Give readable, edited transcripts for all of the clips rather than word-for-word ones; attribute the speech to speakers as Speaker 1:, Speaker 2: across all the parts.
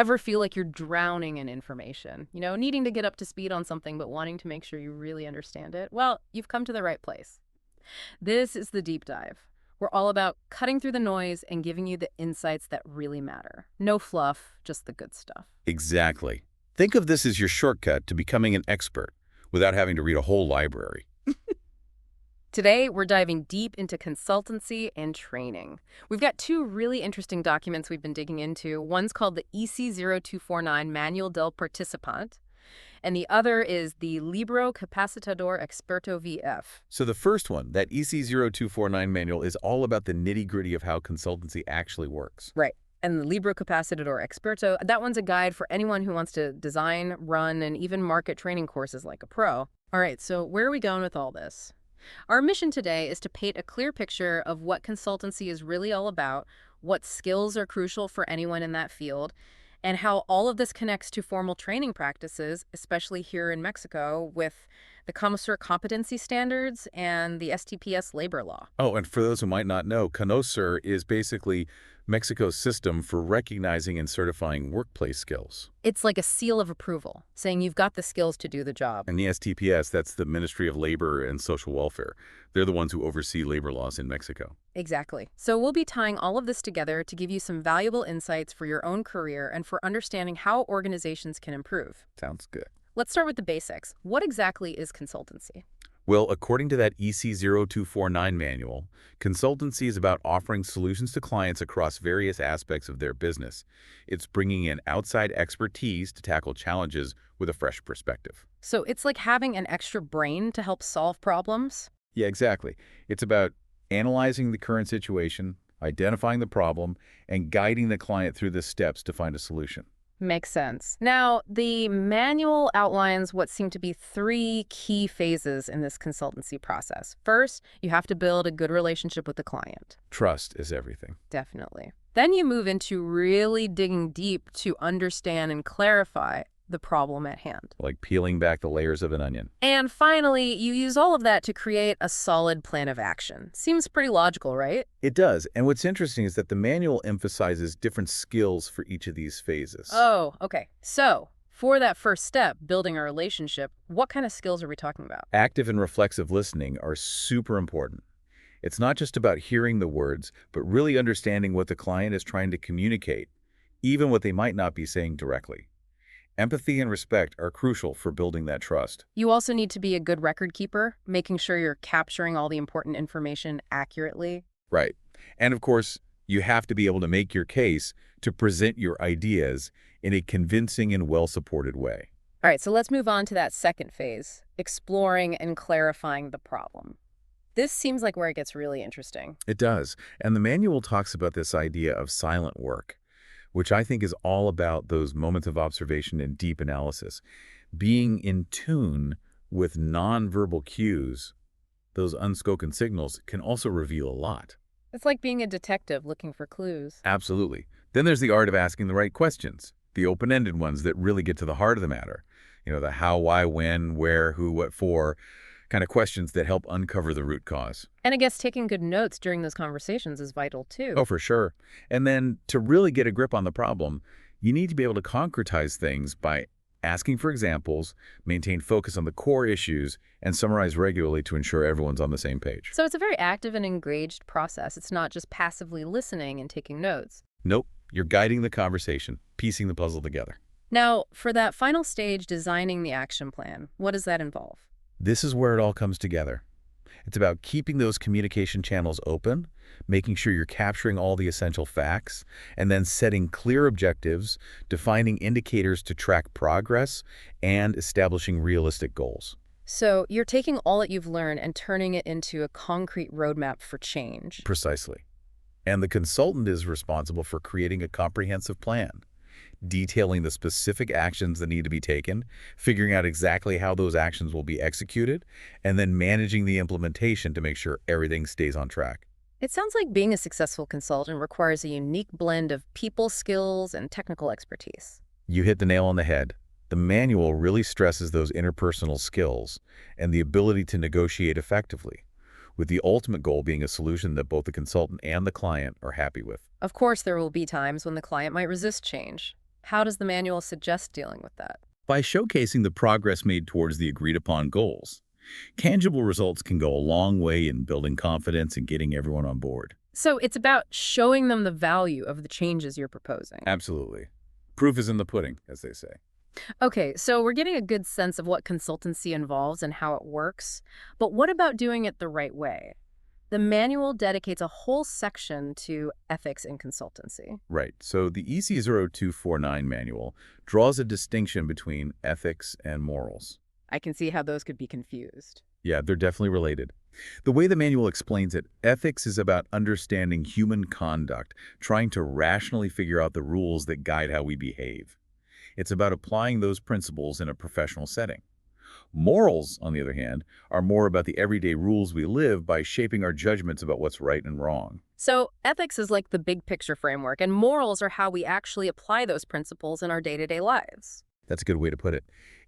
Speaker 1: Ever feel like you're drowning in information? Needing to get up to speed on something but wanting to make sure you really understand it? Well, you've come to the right place. This is the deep dive. We're all about cutting through the noise and giving you the insights that really matter. No fluff, just the good stuff.
Speaker 2: Exactly. Think of this as your shortcut to becoming an expert without having to read a whole library.
Speaker 1: Today, we're diving deep into consultancy and training. We've got two really interesting documents we've been digging into. One's called the EC0249 Manual del Participant, and the other is the Libro Capacitador Experto VF.
Speaker 2: So the first one, that EC0249 manual, is all about the nitty-gritty of how consultancy actually works.
Speaker 1: Right. And the Libro Capacitador Experto, that one's a guide for anyone who wants to design, run, and even market training courses like a pro. All right, so where are we going with all this? Our mission today is to paint a clear picture of what consultancy is really all about, what skills are crucial for anyone in that field, and how all of this connects to formal training practices, especially here in Mexico, with the CONOCER competency standards and the STPS labor law.
Speaker 2: Oh, and for those who might not know, CONOCER is basically Mexico's system for recognizing and certifying workplace skills.
Speaker 1: It's like a seal of approval, saying you've got the skills to do the job.
Speaker 2: And the STPS, that's the Ministry of Labor and Social Welfare. They're the ones who oversee labor laws in Mexico.
Speaker 1: Exactly. So we'll be tying all of this together to give you some valuable insights for your own career and for understanding how organizations can improve.
Speaker 2: Sounds good.
Speaker 1: Let's start with the basics. What exactly is consultancy?
Speaker 2: Well, according to that EC0249 manual, consultancy is about offering solutions to clients across various aspects of their business. It's bringing in outside expertise to tackle challenges with a fresh perspective.
Speaker 1: So it's like having an extra brain to help solve problems?
Speaker 2: Yeah, exactly. It's about analyzing the current situation, identifying the problem, and guiding the client through the steps to find a solution.
Speaker 1: Makes sense. Now, the manual outlines what seem to be three key phases in this consultancy process. First, you have to build a good relationship with the client.
Speaker 2: Trust is everything.
Speaker 1: Definitely. Then you move into really digging deep to understand and clarify the problem at hand.
Speaker 2: Like peeling back the layers of an onion.
Speaker 1: And finally, you use all of that to create a solid plan of action. Seems pretty logical, right?
Speaker 2: It does. And what's interesting is that the manual emphasizes different skills for each of these phases.
Speaker 1: Oh, okay. So, for that first step, building a relationship, what kind of skills are we talking about?
Speaker 2: Active and reflexive listening are super important. It's not just about hearing the words, but really understanding what the client is trying to communicate, even what they might not be saying directly. Empathy and respect are crucial for building that trust.
Speaker 1: You also need to be a good record keeper, making sure you're capturing all the important information accurately.
Speaker 2: Right. And of course, you have to be able to make your case to present your ideas in a convincing and well-supported way.
Speaker 1: All right, so let's move on to that second phase, exploring and clarifying the problem. This seems like where it gets really interesting.
Speaker 2: It does. And the manual talks about this idea of silent work, which I think is all about those moments of observation and deep analysis. Being in tune with nonverbal cues, those unspoken signals, can also reveal a lot.
Speaker 1: It's like being a detective looking for clues.
Speaker 2: Absolutely. Then there's the art of asking the right questions, the open-ended ones that really get to the heart of the matter. The how, why, when, where, who, what for, kind of questions that help uncover the root cause.
Speaker 1: And I guess taking good notes during those conversations is vital too.
Speaker 2: Oh, for sure. And then to really get a grip on the problem, you need to be able to concretize things by asking for examples, maintain focus on the core issues, and summarize regularly to ensure everyone's on the same page.
Speaker 1: So it's a very active and engaged process. It's not just passively listening and taking notes.
Speaker 2: Nope. You're guiding the conversation, piecing the puzzle together.
Speaker 1: Now, for that final stage, designing the action plan, what does that involve?
Speaker 2: This is where it all comes together. It's about keeping those communication channels open, making sure you're capturing all the essential facts, and then setting clear objectives, defining indicators to track progress, and establishing realistic goals.
Speaker 1: So you're taking all that you've learned and turning it into a concrete roadmap for change.
Speaker 2: Precisely. And the consultant is responsible for creating a comprehensive plan, detailing the specific actions that need to be taken, figuring out exactly how those actions will be executed, and then managing the implementation to make sure everything stays on track.
Speaker 1: It sounds like being a successful consultant requires a unique blend of people skills and technical expertise.
Speaker 2: You hit the nail on the head. The manual really stresses those interpersonal skills and the ability to negotiate effectively, with the ultimate goal being a solution that both the consultant and the client are happy with.
Speaker 1: Of course, there will be times when the client might resist change. How does the manual suggest dealing with that?
Speaker 2: By showcasing the progress made towards the agreed-upon goals, tangible results can go a long way in building confidence and getting everyone on board.
Speaker 1: So it's about showing them the value of the changes you're proposing.
Speaker 2: Absolutely. Proof is in the pudding, as they say.
Speaker 1: Okay, so we're getting a good sense of what consultancy involves and how it works. But what about doing it the right way? The manual dedicates a whole section to ethics in consultancy.
Speaker 2: Right. So the EC0249 manual draws a distinction between ethics and morals.
Speaker 1: I can see how those could be confused.
Speaker 2: Yeah, they're definitely related. The way the manual explains it, ethics is about understanding human conduct, trying to rationally figure out the rules that guide how we behave. It's about applying those principles in a professional setting. Morals, on the other hand, are more about the everyday rules we live by shaping our judgments about what's right and wrong.
Speaker 1: So ethics is like the big picture framework, and morals are how we actually apply those principles in our day-to-day lives.
Speaker 2: That's a good way to put it.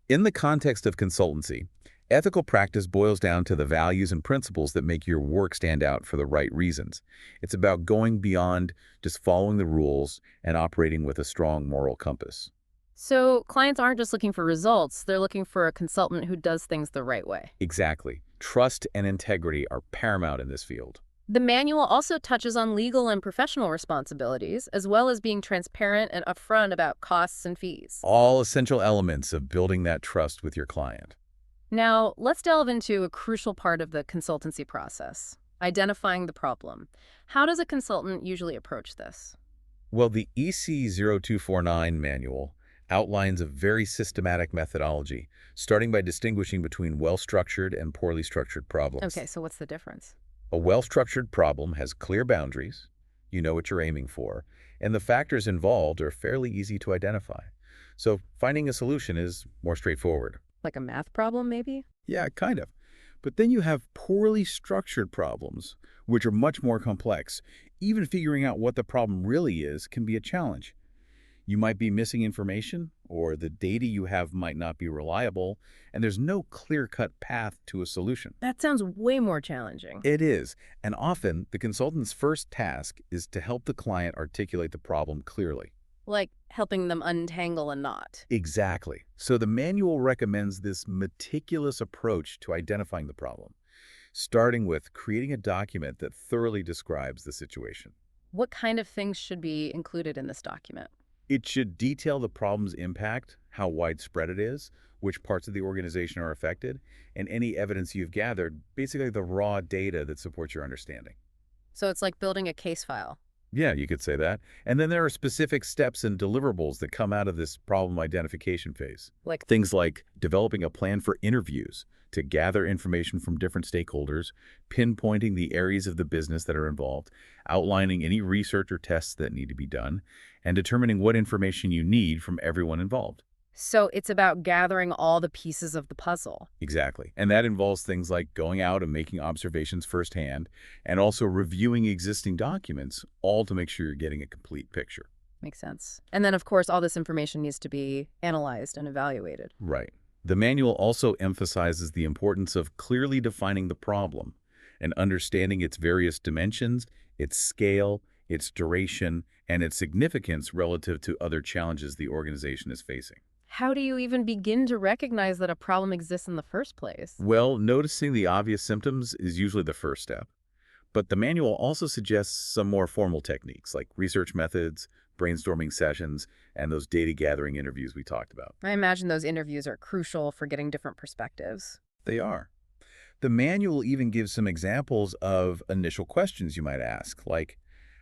Speaker 2: In the context of consultancy, ethical practice boils down to the values and principles that make your work stand out for the right reasons. It's about going beyond just following the rules and operating with a strong moral compass.
Speaker 1: So clients aren't just looking for results, they're looking for a consultant who does things the right way.
Speaker 2: Exactly. Trust and integrity are paramount in this field.
Speaker 1: The manual also touches on legal and professional responsibilities, as well as being transparent and upfront about costs and fees.
Speaker 2: All essential elements of building that trust with your client.
Speaker 1: Now, let's delve into a crucial part of the consultancy process, identifying the problem. How does a consultant usually approach this?
Speaker 2: Well, the EC0249 manual outlines a very systematic methodology, starting by distinguishing between well-structured and poorly structured problems.
Speaker 1: Okay, so what's the difference?
Speaker 2: A well-structured problem has clear boundaries, you know what you're aiming for, and the factors involved are fairly easy to identify. So finding a solution is more straightforward.
Speaker 1: Like a math problem, maybe?
Speaker 2: Yeah, kind of. But then you have poorly structured problems, which are much more complex. Even figuring out what the problem really is can be a challenge. You might be missing information, or the data you have might not be reliable, and there's no clear-cut path to a solution.
Speaker 1: That sounds way more challenging.
Speaker 2: It is, and often the consultant's first task is to help the client articulate the problem clearly.
Speaker 1: Like helping them untangle a knot.
Speaker 2: Exactly. So the manual recommends this meticulous approach to identifying the problem, starting with creating a document that thoroughly describes the situation.
Speaker 1: What kind of things should be included in this document?
Speaker 2: It should detail the problem's impact, how widespread it is, which parts of the organization are affected, and any evidence you've gathered, basically the raw data that supports your understanding.
Speaker 1: So it's like building a case file.
Speaker 2: Yeah, you could say that. And then there are specific steps and deliverables that come out of this problem identification phase.
Speaker 1: Like,
Speaker 2: Things like developing a plan for interviews to gather information from different stakeholders, pinpointing the areas of the business that are involved, outlining any research or tests that need to be done, and determining what information you need from everyone involved.
Speaker 1: so it's about gathering all the pieces of the puzzle.
Speaker 2: Exactly. And that involves things like going out and making observations firsthand, and also reviewing existing documents, all to make sure you're getting a complete picture.
Speaker 1: Makes sense. And then, of course, all this information needs to be analyzed and evaluated.
Speaker 2: Right. The manual also emphasizes the importance of clearly defining the problem and understanding its various dimensions, its scale, its duration, and its significance relative to other challenges the organization is facing.
Speaker 1: How do you even begin to recognize that a problem exists in the first place?
Speaker 2: Well, noticing the obvious symptoms is usually the first step. But the manual also suggests some more formal techniques like research methods, brainstorming sessions, and those data gathering interviews we talked about.
Speaker 1: I imagine those interviews are crucial for getting different perspectives.
Speaker 2: They are. The manual even gives some examples of initial questions you might ask, like,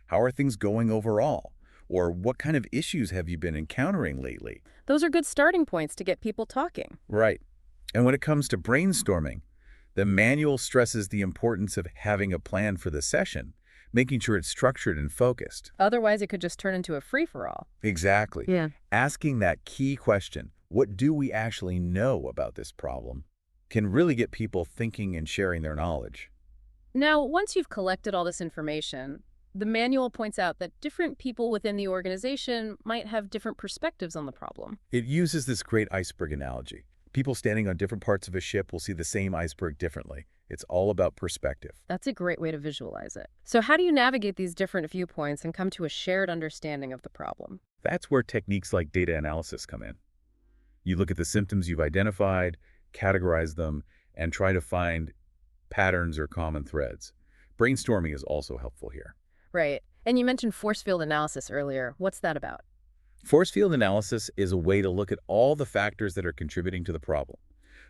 Speaker 2: how are things going overall? Or what kind of issues have you been encountering lately?
Speaker 1: Those are good starting points to get people talking.
Speaker 2: Right. And when it comes to brainstorming, the manual stresses the importance of having a plan for the session, making sure it's structured and focused.
Speaker 1: Otherwise, it could just turn into a free-for-all.
Speaker 2: Exactly.
Speaker 1: Yeah.
Speaker 2: Asking that key question, what do we actually know about this problem, can really get people thinking and sharing their knowledge.
Speaker 1: Now, once you've collected all this information, the manual points out that different people within the organization might have different perspectives on the problem.
Speaker 2: It uses this great iceberg analogy. People standing on different parts of a ship will see the same iceberg differently, It's all about perspective.
Speaker 1: That's a great way to visualize it. So how do you navigate these different viewpoints and come to a shared understanding of the problem?
Speaker 2: That's where techniques like data analysis come in. You look at the symptoms you've identified, categorize them, and try to find patterns or common threads. Brainstorming is also helpful here.
Speaker 1: Right. And you mentioned force field analysis earlier. What's that about?
Speaker 2: Force field analysis is a way to look at all the factors that are contributing to the problem,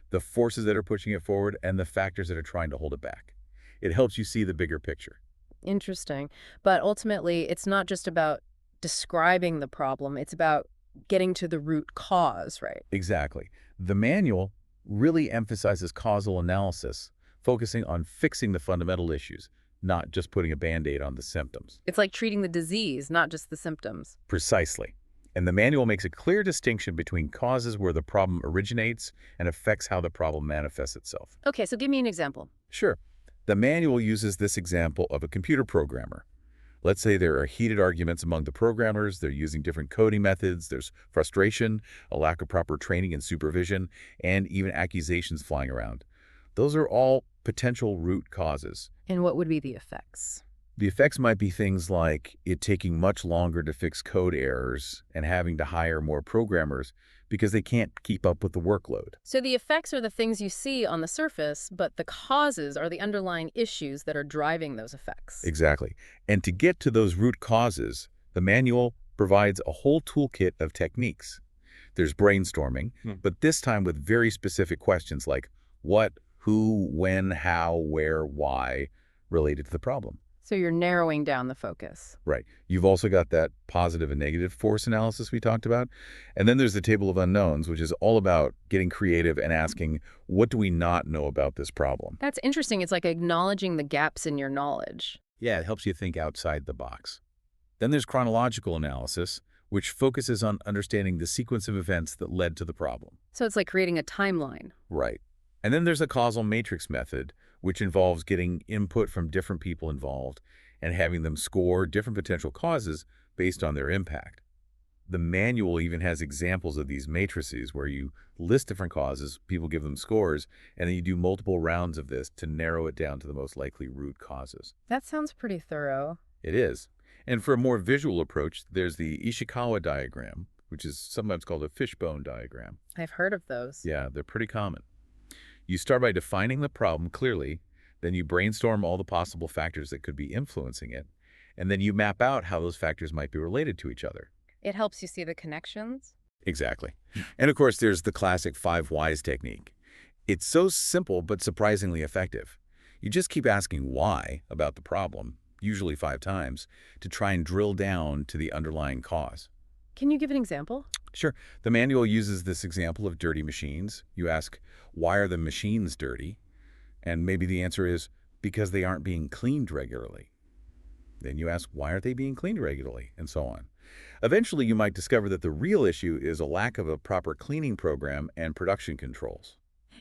Speaker 2: the forces that are pushing it forward, and the factors that are trying to hold it back. It helps you see the bigger picture.
Speaker 1: Interesting. But ultimately, it's not just about describing the problem. It's about getting to the root cause, right?
Speaker 2: Exactly. The manual really emphasizes causal analysis, focusing on fixing the fundamental issues, not just putting a Band-Aid on the symptoms.
Speaker 1: It's like treating the disease, not just the symptoms.
Speaker 2: Precisely. And the manual makes a clear distinction between causes where the problem originates and affects how the problem manifests itself.
Speaker 1: Okay, so give me an example.
Speaker 2: Sure. The manual uses this example of a computer programmer. Let's say there are heated arguments among the programmers, they're using different coding methods, there's frustration, a lack of proper training and supervision, and even accusations flying around. Those are all potential root causes.
Speaker 1: And what would be the effects?
Speaker 2: The effects might be things like it taking much longer to fix code errors and having to hire more programmers because they can't keep up with the workload.
Speaker 1: So the effects are the things you see on the surface, but the causes are the underlying issues that are driving those effects.
Speaker 2: Exactly. And to get to those root causes, the manual provides a whole toolkit of techniques. There's brainstorming, but this time with very specific questions like what, who, when, how, where, why, related to the problem.
Speaker 1: So you're narrowing down the focus.
Speaker 2: Right. You've also got that positive and negative force analysis we talked about. And then there's the table of unknowns, which is all about getting creative and asking, what do we not know about this problem?
Speaker 1: That's interesting. It's like acknowledging the gaps in your knowledge.
Speaker 2: Yeah, it helps you think outside the box. Then there's chronological analysis, which focuses on understanding the sequence of events that led to the problem.
Speaker 1: So it's like creating a timeline.
Speaker 2: Right. And then there's a causal matrix method, which involves getting input from different people involved and having them score different potential causes based on their impact. The manual even has examples of these matrices where you list different causes, people give them scores, and then you do multiple rounds of this to narrow it down to the most likely root causes.
Speaker 1: That sounds pretty thorough.
Speaker 2: It is. And for a more visual approach, there's the Ishikawa diagram, which is sometimes called a fishbone diagram.
Speaker 1: I've heard of those.
Speaker 2: Yeah, they're pretty common. You start by defining the problem clearly, then you brainstorm all the possible factors that could be influencing it, and then you map out how those factors might be related to each other.
Speaker 1: It helps you see the connections.
Speaker 2: Exactly. And of course, there's the classic 5 whys technique. It's so simple but surprisingly effective. You just keep asking why about the problem, usually 5 times, to try and drill down to the underlying cause.
Speaker 1: Can you give an example?
Speaker 2: Sure. The manual uses this example of dirty machines. You ask, why are the machines dirty? And maybe the answer is, because they aren't being cleaned regularly. Then you ask, why aren't they being cleaned regularly? And so on. Eventually, you might discover that the real issue is a lack of a proper cleaning program and production controls.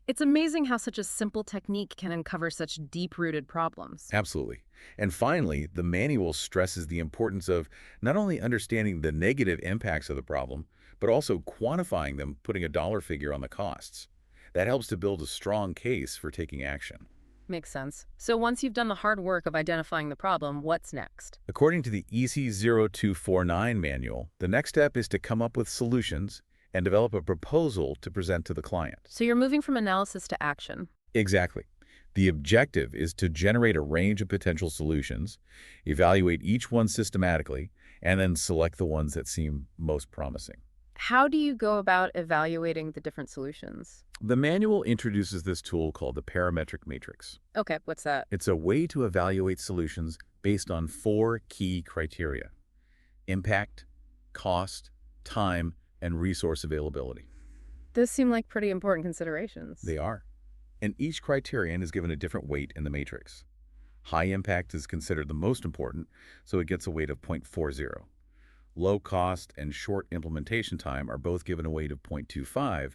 Speaker 1: It's amazing how such a simple technique can uncover such deep-rooted problems.
Speaker 2: Absolutely. And finally, the manual stresses the importance of not only understanding the negative impacts of the problem, but also quantifying them, putting a dollar figure on the costs. That helps to build a strong case for taking action.
Speaker 1: Makes sense. So once you've done the hard work of identifying the problem, what's next?
Speaker 2: According to the EC0249 manual, the next step is to come up with solutions and develop a proposal to present to the client.
Speaker 1: So you're moving from analysis to action.
Speaker 2: Exactly. The objective is to generate a range of potential solutions, evaluate each one systematically, and then select the ones that seem most promising.
Speaker 1: How do you go about evaluating the different solutions?
Speaker 2: The manual introduces this tool called the parametric matrix.
Speaker 1: Okay, what's that?
Speaker 2: It's a way to evaluate solutions based on 4 key criteria: impact, cost, time, and resource availability.
Speaker 1: Those seem like pretty important considerations.
Speaker 2: They are. And each criterion is given a different weight in the matrix. High impact is considered the most important, so it gets a weight of 0.40. Low cost and short implementation time are both given a weight of 0.25,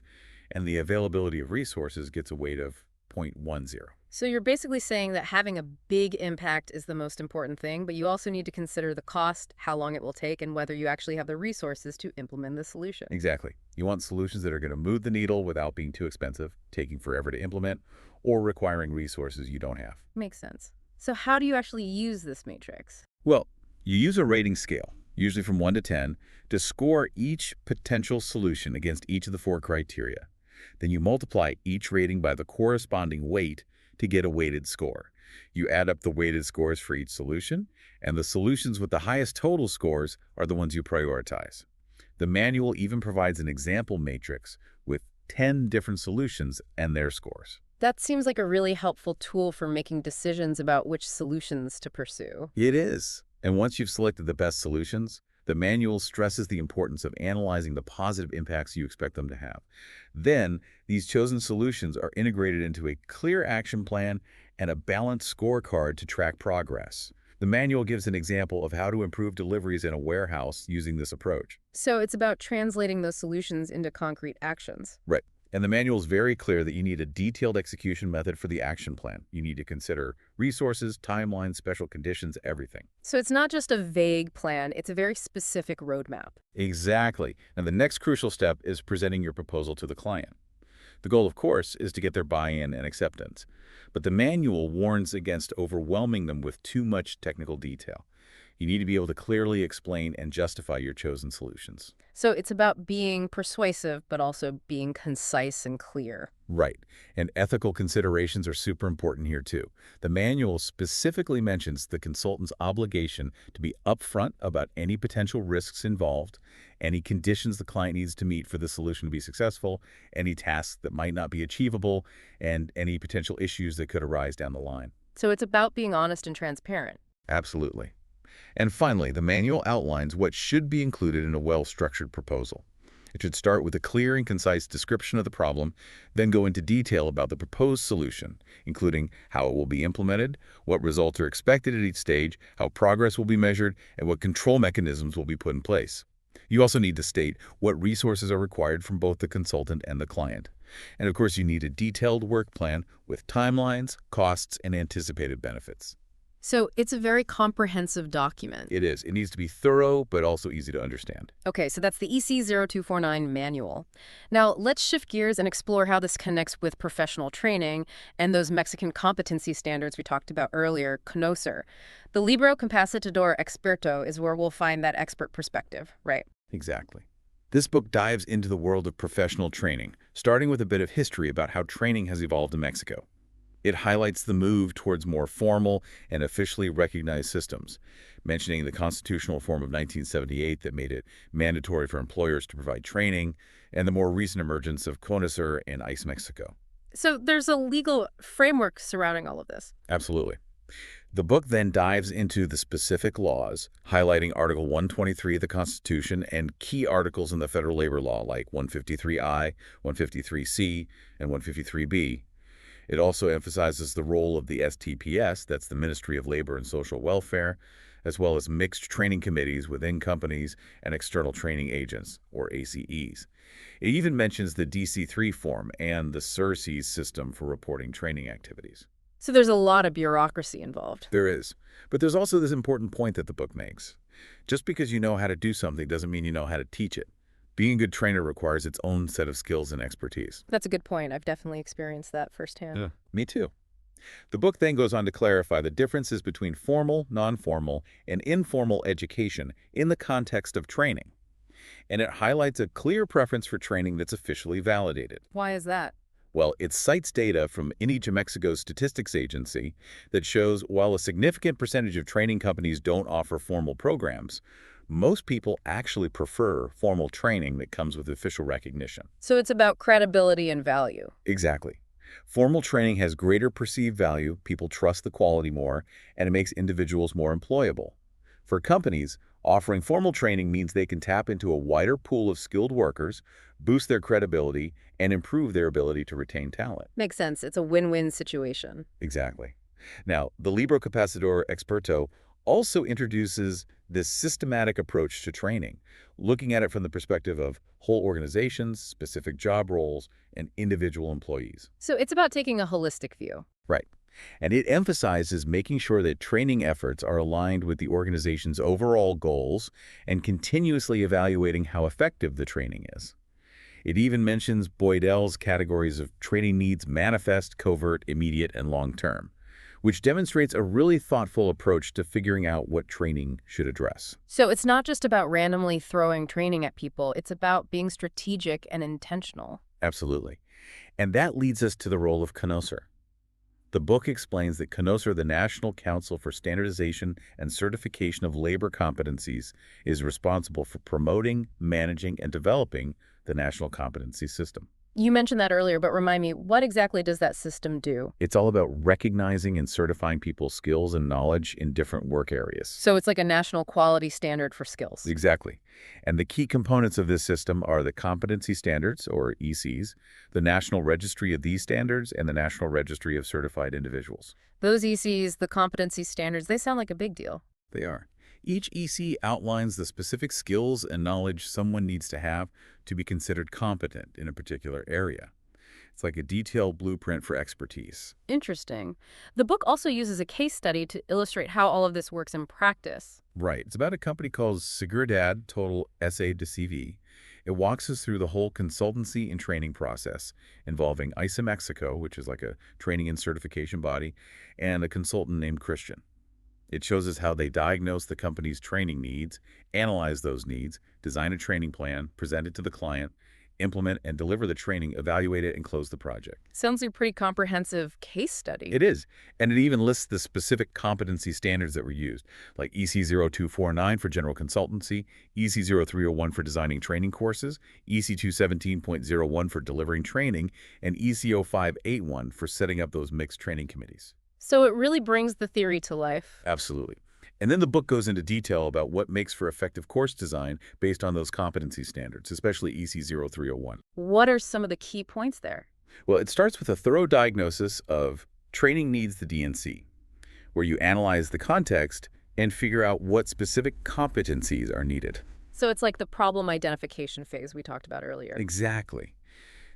Speaker 2: and the availability of resources gets a weight of 0.10.
Speaker 1: So you're basically saying that having a big impact is the most important thing, but you also need to consider the cost, how long it will take, and whether you actually have the resources to implement the solution.
Speaker 2: Exactly. You want solutions that are going to move the needle without being too expensive, taking forever to implement, or requiring resources you don't have.
Speaker 1: Makes sense. So how do you actually use this matrix?
Speaker 2: Well, you use a rating scale, usually from 1 to 10, to score each potential solution against each of the 4 criteria. Then you multiply each rating by the corresponding weight to get a weighted score. You add up the weighted scores for each solution, and the solutions with the highest total scores are the ones you prioritize. The manual even provides an example matrix with 10 different solutions and their scores.
Speaker 1: That seems like a really helpful tool for making decisions about which solutions to pursue.
Speaker 2: It is. And once you've selected the best solutions, the manual stresses the importance of analyzing the positive impacts you expect them to have. Then, these chosen solutions are integrated into a clear action plan and a balanced scorecard to track progress. The manual gives an example of how to improve deliveries in a warehouse using this approach.
Speaker 1: So it's about translating those solutions into concrete actions.
Speaker 2: Right. And the manual is very clear that you need a detailed execution method for the action plan. You need to consider resources, timelines, special conditions, everything.
Speaker 1: So it's not just a vague plan, it's a very specific roadmap.
Speaker 2: Exactly. And the next crucial step is presenting your proposal to the client. The goal, of course, is to get their buy-in and acceptance. But the manual warns against overwhelming them with too much technical detail. You need to be able to clearly explain and justify your chosen solutions.
Speaker 1: So it's about being persuasive, but also being concise and clear.
Speaker 2: Right. And ethical considerations are super important here too. The manual specifically mentions the consultant's obligation to be upfront about any potential risks involved, any conditions the client needs to meet for the solution to be successful, any tasks that might not be achievable, and any potential issues that could arise down the line.
Speaker 1: So it's about being honest and transparent.
Speaker 2: Absolutely. And finally, the manual outlines what should be included in a well-structured proposal. It should start with a clear and concise description of the problem, then go into detail about the proposed solution, including how it will be implemented, what results are expected at each stage, how progress will be measured, and what control mechanisms will be put in place. You also need to state what resources are required from both the consultant and the client. And of course, you need a detailed work plan with timelines, costs, and anticipated benefits.
Speaker 1: So it's a very comprehensive document.
Speaker 2: It is. It needs to be thorough, but also easy to understand.
Speaker 1: Okay, so that's the EC0249 manual. Now, let's shift gears and explore how this connects with professional training and those Mexican competency standards we talked about earlier, CONOCER. The Libro Capacitador Experto is where we'll find that expert perspective, right?
Speaker 2: Exactly. This book dives into the world of professional training, starting with a bit of history about how training has evolved in Mexico. It highlights the move towards more formal and officially recognized systems, mentioning the constitutional reform of 1978 that made it mandatory for employers to provide training, and the more recent emergence of CONOCER and ICE Mexico.
Speaker 1: So there's a legal framework surrounding all of this.
Speaker 2: Absolutely. The book then dives into the specific laws, highlighting Article 123 of the Constitution and key articles in the federal labor law like 153I, 153C, and 153B. It also emphasizes the role of the STPS, that's the Ministry of Labor and Social Welfare, as well as mixed training committees within companies and external training agents, or ACEs. It even mentions the DC-3 form and the CERCES system for reporting training activities.
Speaker 1: So there's a lot of bureaucracy involved.
Speaker 2: There is. But there's also this important point that the book makes. Just because you know how to do something doesn't mean you know how to teach it. Being a good trainer requires its own set of skills and expertise.
Speaker 1: That's a good point. I've definitely experienced that firsthand.
Speaker 2: Yeah, me too. The book then goes on to clarify the differences between formal, non-formal, and informal education in the context of training. And it highlights a clear preference for training that's officially validated.
Speaker 1: Why is that?
Speaker 2: Well, it cites data from INEGE Mexico's statistics agency that shows while a significant percentage of training companies don't offer formal programs, most people actually prefer formal training that comes with official recognition.
Speaker 1: So it's about credibility and value.
Speaker 2: Exactly. Formal training has greater perceived value, people trust the quality more, and it makes individuals more employable. For companies, offering formal training means they can tap into a wider pool of skilled workers, boost their credibility, and improve their ability to retain talent.
Speaker 1: Makes sense. It's a win-win situation.
Speaker 2: Exactly. Now, the Libro Capacitador Experto also introduces this systematic approach to training, looking at it from the perspective of whole organizations, specific job roles, and individual employees.
Speaker 1: So it's about taking a holistic view.
Speaker 2: Right. And it emphasizes making sure that training efforts are aligned with the organization's overall goals and continuously evaluating how effective the training is. It even mentions Boydell's categories of training needs: manifest, covert, immediate, and long-term, which demonstrates a really thoughtful approach to figuring out what training should address.
Speaker 1: So it's not just about randomly throwing training at people, it's about being strategic and intentional.
Speaker 2: Absolutely. And that leads us to the role of CONOCER. The book explains that CONOCER, the National Council for Standardization and Certification of Labor Competencies, is responsible for promoting, managing, and developing the national competency system.
Speaker 1: You mentioned that earlier, but remind me, what exactly does that system do?
Speaker 2: It's all about recognizing and certifying people's skills and knowledge in different work areas.
Speaker 1: So it's like a national quality standard for skills.
Speaker 2: Exactly. And the key components of this system are the Competency Standards, or ECs, the National Registry of these standards, and the National Registry of Certified Individuals.
Speaker 1: Those ECs, the competency standards, they sound like a big deal.
Speaker 2: They are. Each EC outlines the specific skills and knowledge someone needs to have to be considered competent in a particular area. It's like a detailed blueprint for expertise.
Speaker 1: Interesting. The book also uses a case study to illustrate how all of this works in practice.
Speaker 2: Right. It's about a company called Seguridad Total SA de CV. It walks us through the whole consultancy and training process involving ISA Mexico, which is like a training and certification body, and a consultant named Christian. It shows us how they diagnose the company's training needs, analyze those needs, design a training plan, present it to the client, implement and deliver the training, evaluate it, and close the project.
Speaker 1: Sounds like a pretty comprehensive case study.
Speaker 2: It is. And it even lists the specific competency standards that were used, like EC0249 for general consultancy, EC0301 for designing training courses, EC217.01 for delivering training, and EC0581 for setting up those mixed training committees.
Speaker 1: So it really brings the theory to life.
Speaker 2: Absolutely. And then the book goes into detail about what makes for effective course design based on those competency standards, especially EC0301.
Speaker 1: What are some of the key points there?
Speaker 2: Well, it starts with a thorough diagnosis of training needs the DNC, where you analyze the context and figure out what specific competencies are needed.
Speaker 1: So it's like the problem identification phase we talked about earlier.
Speaker 2: Exactly.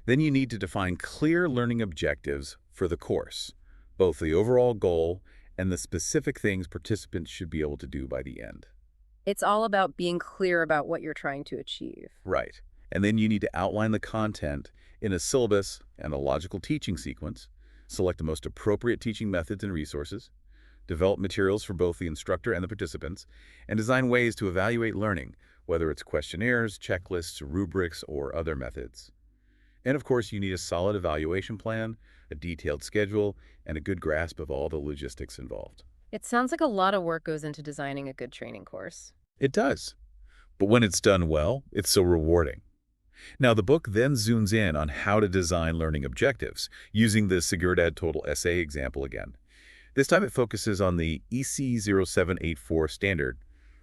Speaker 2: Then you need to define clear learning objectives for the course, both the overall goal and the specific things participants should be able to do by the end.
Speaker 1: It's all about being clear about what you're trying to achieve.
Speaker 2: Right. And then you need to outline the content in a syllabus and a logical teaching sequence, select the most appropriate teaching methods and resources, develop materials for both the instructor and the participants, and design ways to evaluate learning, whether it's questionnaires, checklists, rubrics, or other methods. And of course, you need a solid evaluation plan, a detailed schedule, and a good grasp of all the logistics involved.
Speaker 1: It sounds like a lot of work goes into designing a good training course.
Speaker 2: It does. But when it's done well, it's so rewarding. Now, the book then zooms in on how to design learning objectives, using the Seguridad Total SA example again. This time it focuses on the EC0784 standard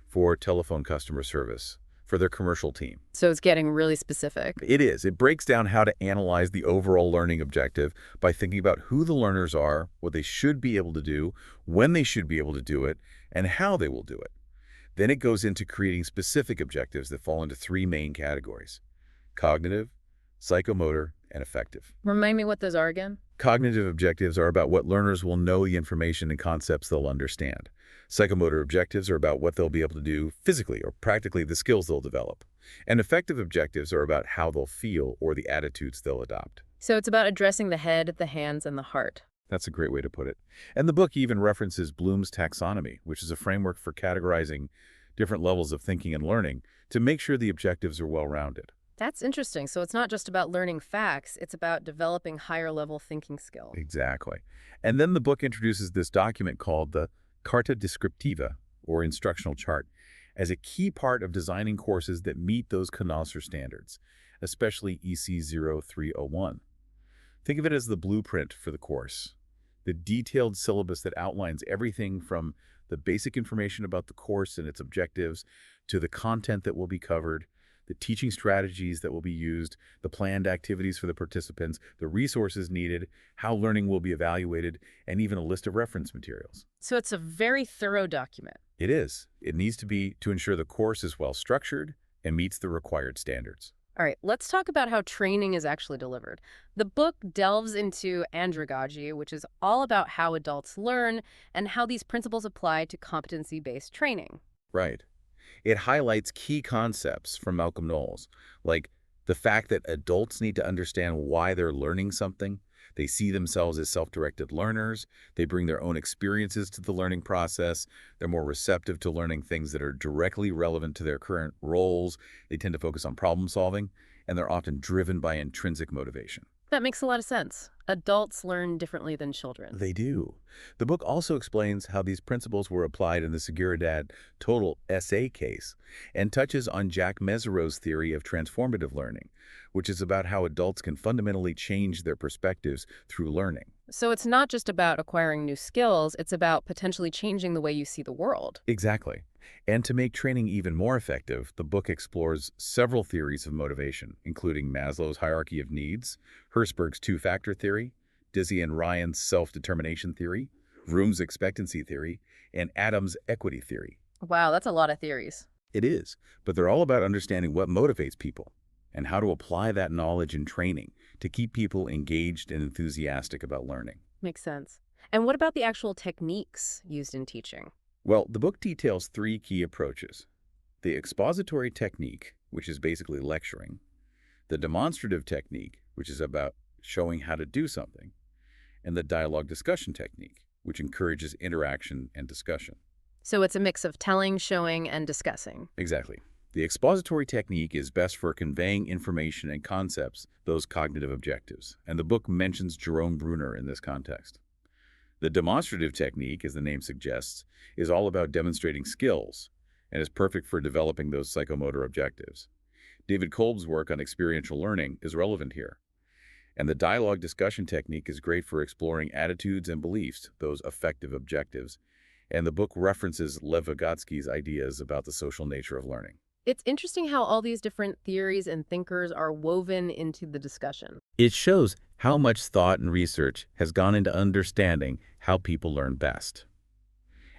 Speaker 2: for telephone customer service for their commercial team.
Speaker 1: So it's getting really specific.
Speaker 2: It is. It breaks down how to analyze the overall learning objective by thinking about who the learners are, what they should be able to do, when they should be able to do it, and how they will do it. Then it goes into creating specific objectives that fall into three main categories: cognitive, psychomotor, and affective.
Speaker 1: Remind me what those are again?
Speaker 2: Cognitive objectives are about what learners will know the information and concepts they'll understand. Psychomotor objectives are about what they'll be able to do physically or practically, the skills they'll develop. And affective objectives are about how they'll feel or the attitudes they'll adopt.
Speaker 1: So it's about addressing the head, the hands, and the heart.
Speaker 2: That's a great way to put it. And the book even references Bloom's taxonomy, which is a framework for categorizing different levels of thinking and learning to make sure the objectives are well-rounded.
Speaker 1: That's interesting. So it's not just about learning facts, it's about developing higher-level thinking skill.
Speaker 2: Exactly. And then the book introduces this document called the Carta Descriptiva, or instructional chart, as a key part of designing courses that meet those CONOCER standards, especially EC0301. Think of it as the blueprint for the course, the detailed syllabus that outlines everything from the basic information about the course and its objectives to the content that will be covered, the teaching strategies that will be used, the planned activities for the participants, the resources needed, how learning will be evaluated, and even a list of reference materials.
Speaker 1: So it's a very thorough document.
Speaker 2: It is. It needs to be to ensure the course is well structured and meets the required standards.
Speaker 1: All right, let's talk about how training is actually delivered. The book delves into andragogy, which is all about how adults learn and how these principles apply to competency-based training.
Speaker 2: Right. It highlights key concepts from Malcolm Knowles, like The fact that adults need to understand why they're learning something, they see themselves as self-directed learners, they bring their own experiences to the learning process, they're more receptive to learning things that are directly relevant to their current roles, they tend to focus on problem solving, and they're often driven by intrinsic motivation.
Speaker 1: That makes a lot of sense. Adults learn differently than children.
Speaker 2: They do. The book also explains how these principles were applied in the Seguridad total essay case and touches on Jack Meziro's theory of transformative learning, which is about how adults can fundamentally change their perspectives through learning.
Speaker 1: So it's not just about acquiring new skills, it's about potentially changing the way you see the world.
Speaker 2: Exactly. And to make training even more effective, the book explores several theories of motivation, including Maslow's hierarchy of needs, Herzberg's two-factor theory, Dizzy and Ryan's self-determination theory, Vroom's expectancy theory, and Adams' equity theory.
Speaker 1: Wow, that's a lot of theories.
Speaker 2: It is, but they're all about understanding what motivates people and how to apply that knowledge in training to keep people engaged and enthusiastic about learning.
Speaker 1: Makes sense. And what about the actual techniques used in teaching?
Speaker 2: Well, the book details three key approaches: the expository technique, which is basically lecturing, the demonstrative technique, which is about showing how to do something, and the dialogue discussion technique, which encourages interaction and discussion.
Speaker 1: So it's a mix of telling, showing, and discussing.
Speaker 2: Exactly. The expository technique is best for conveying information and concepts, those cognitive objectives, and the book mentions Jerome Bruner in this context. The demonstrative technique, as the name suggests, is all about demonstrating skills and is perfect for developing those psychomotor objectives. David Kolb's work on experiential learning is relevant here. And the dialogue discussion technique is great for exploring attitudes and beliefs, those affective objectives. And the book references Lev Vygotsky's ideas about the social nature of learning.
Speaker 1: It's interesting how all these different theories and thinkers are woven into the discussion.
Speaker 2: It shows how much thought and research has gone into understanding how people learn best.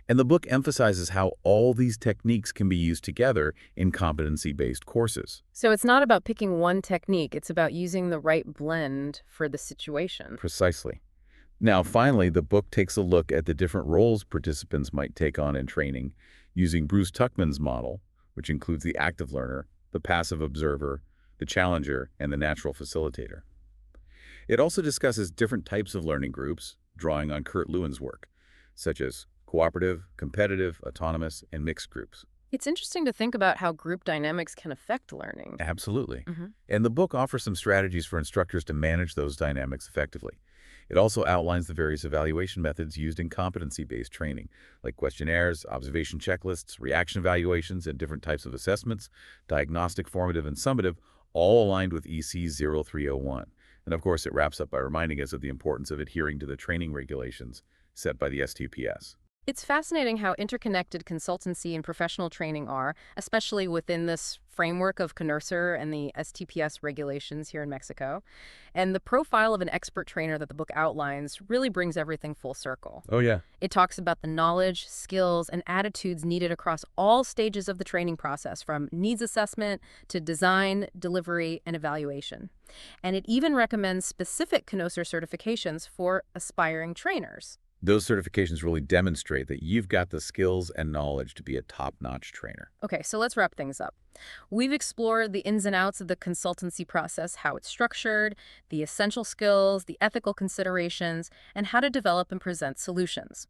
Speaker 2: And the book emphasizes how all these techniques can be used together in competency-based courses.
Speaker 1: So it's not about picking one technique, it's about using the right blend for the situation.
Speaker 2: Precisely. Now, finally, the book takes a look at the different roles participants might take on in training using Bruce Tuckman's model, which includes the active learner, the passive observer, the challenger, and the natural facilitator. It also discusses different types of learning groups, drawing on Kurt Lewin's work, such as cooperative, competitive, autonomous, and mixed groups.
Speaker 1: It's interesting to think about how group dynamics can affect learning.
Speaker 2: Absolutely. And the book offers some strategies for instructors to manage those dynamics effectively. It also outlines the various evaluation methods used in competency-based training, like questionnaires, observation checklists, reaction evaluations, and different types of assessments, diagnostic, formative, and summative, all aligned with EC0301. And of course, it wraps up by reminding us of the importance of adhering to the training regulations set by the STPS.
Speaker 1: It's fascinating how interconnected consultancy and professional training are, especially within this framework of CONOCER and the STPS regulations here in Mexico. And the profile of an expert trainer that the book outlines really brings everything full circle.
Speaker 2: Oh, yeah.
Speaker 1: It talks about the knowledge, skills, and attitudes needed across all stages of the training process, from needs assessment to design, delivery, and evaluation. And it even recommends specific CONOCER certifications for aspiring trainers.
Speaker 2: Those certifications really demonstrate that you've got the skills and knowledge to be a top-notch trainer.
Speaker 1: Okay, so let's wrap things up. We've explored the ins and outs of the consultancy process, how it's structured, the essential skills, the ethical considerations, and how to develop and present solutions.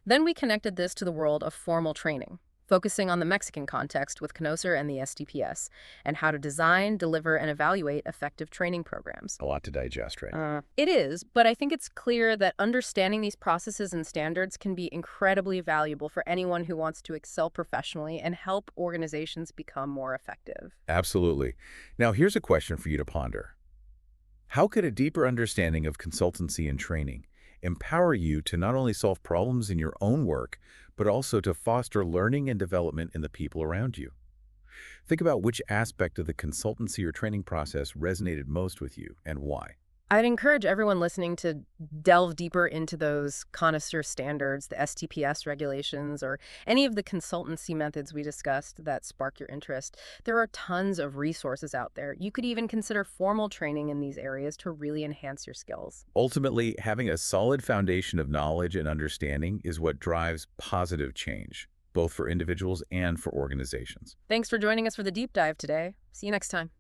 Speaker 1: Then we connected this to the world of formal training, focusing on the Mexican context with CONOCER and the STPS, and how to design, deliver, and evaluate effective training programs.
Speaker 2: A lot to digest, right?
Speaker 1: It is, but I think it's clear that understanding these processes and standards can be incredibly valuable for anyone who wants to excel professionally and help organizations become more effective.
Speaker 2: Absolutely. Now, here's a question for you to ponder. How could a deeper understanding of consultancy and training empower you to not only solve problems in your own work, but also to foster learning and development in the people around you? Think about which aspect of the consultancy or training process resonated most with you and why.
Speaker 1: I'd encourage everyone listening to delve deeper into those CONOCER standards, the STPS regulations, or any of the consultancy methods we discussed that spark your interest. There are tons of resources out there. You could even consider formal training in these areas to really enhance your skills.
Speaker 2: Ultimately, having a solid foundation of knowledge and understanding is what drives positive change, both for individuals and for organizations.
Speaker 1: Thanks for joining us for the deep dive today. See you next time.